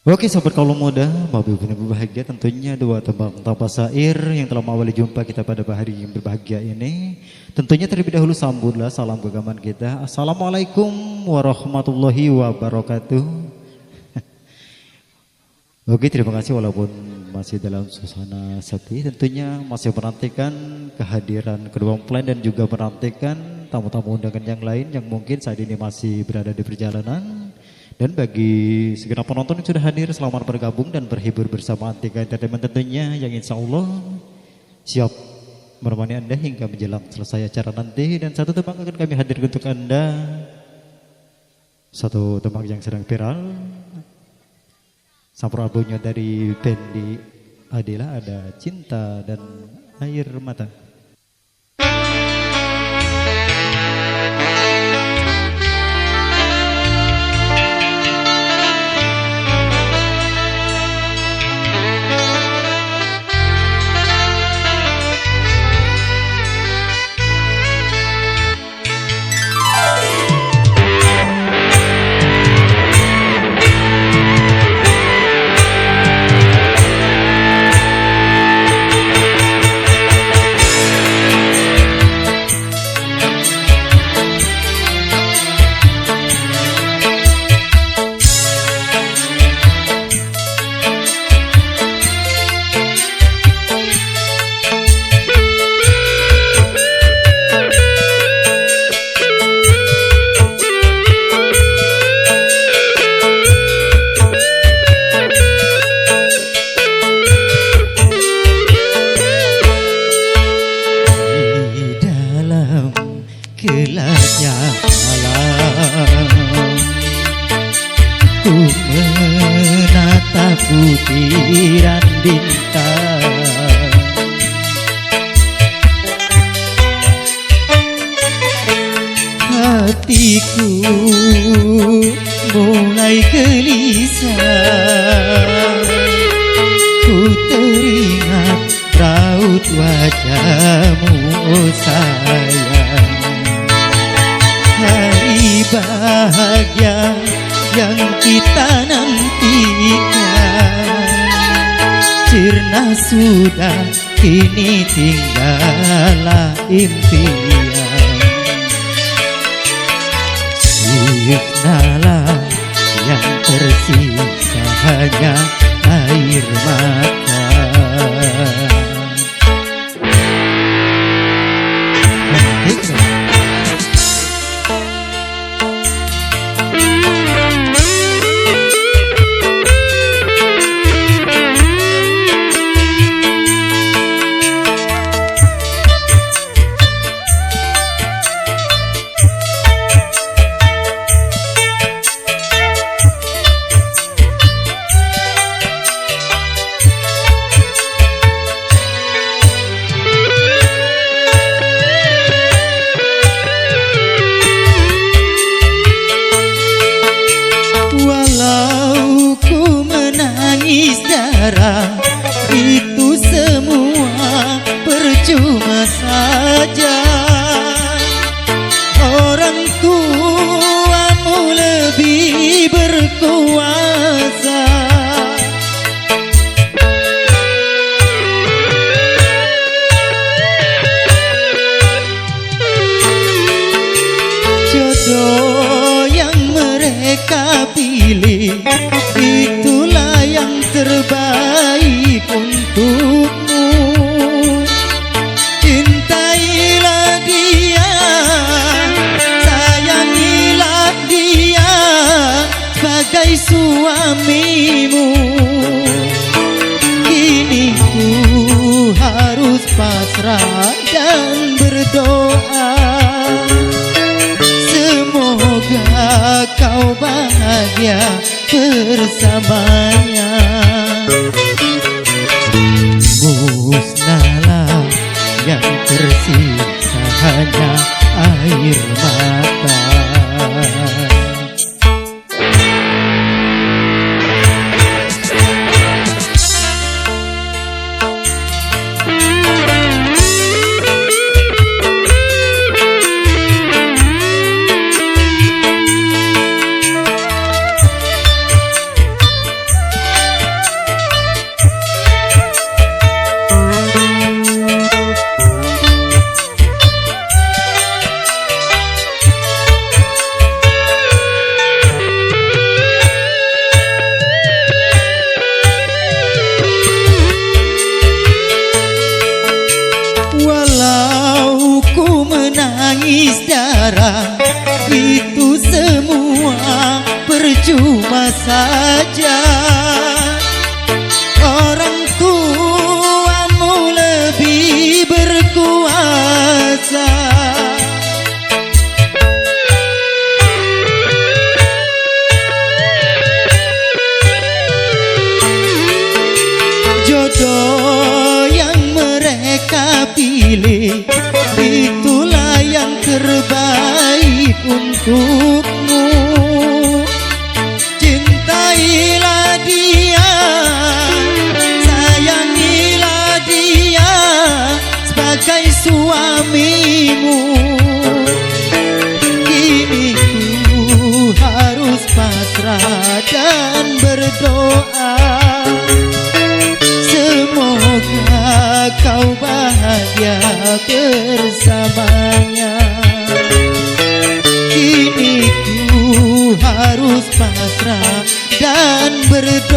Oke sobat kaum muda, Bapak Ibu yang berbahagia, tentunya dua tembang tanpa syair yang telah mengawali jumpa kita pada hari yang berbahagia ini. Tentunya terlebih dahulu sambutlah salam genggaman kita. Assalamualaikum warahmatullahi wabarakatuh. Oke, terima kasih walaupun masih dalam suasana sedih, tentunya masih menantikan kehadiran kedua mempelai dan juga menantikan tamu-tamu undangan yang lain yang mungkin saat ini masih berada di perjalanan. Dan bagi segenap penonton yang sudah hadir, selamat bergabung dan berhibur bersama Antika Entertainment tentunya yang insya Allah siap menemani Anda hingga menjelang selesai acara nanti. Dan satu tembang akan kami hadirkan untuk Anda, satu tembang yang sedang viral, sampul albumnya dari Fendi Adila, ada Cinta dan Air Mata. Gelapnya malam, ku menatap butiran bintang. Hatiku mulai gelisah, ku teringat raut wajahmu, oh sayang. Hari bahagia yang kita nantikan sirna sudah, kini tinggallah impian. Sirnalah yang tersisa hanya air mata. Itu semua percuma saja. Orang tuamu lebih berkuasa. Jodoh yang mereka pilih itulah yang terbaik untukmu. Cintailah dia, sayangilah dia sebagai suamimu. Kini ku harus pasrah dan berdoa, semoga kau bahagia bersamanya. Musnahlah yang tersisa hanya air mata. percuma saja orang tuamu lebih berkuasa. Jodoh yang mereka pilih itulah yang terbaik untukmu. Cintailah dia, sayangilah dia sebagai suamimu. Kini ku harus pasrah dan berdoa, semoga kau bahagia bersamanya. Kini ku harus pasrah dan berdoa,